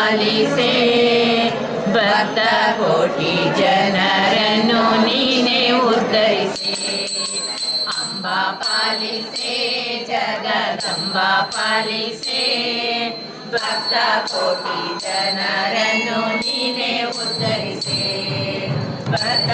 ಪಾಲಿಸೆ ಭಕ್ತ ಕೋಟಿ ಜನರನ್ನು ನೀನೇ ಉದ್ಧರಿಸೆ. ಅಂಬಾ ಪಾಲಿಸೆ ಜಗದಂಬಾ ಪಾಲಿಸೆ ಭಕ್ತ ಕೋಟಿ ಜನರನ್ನು ನೀನೇ ಉದ್ಧರಿಸೆ. ಭಕ್ತ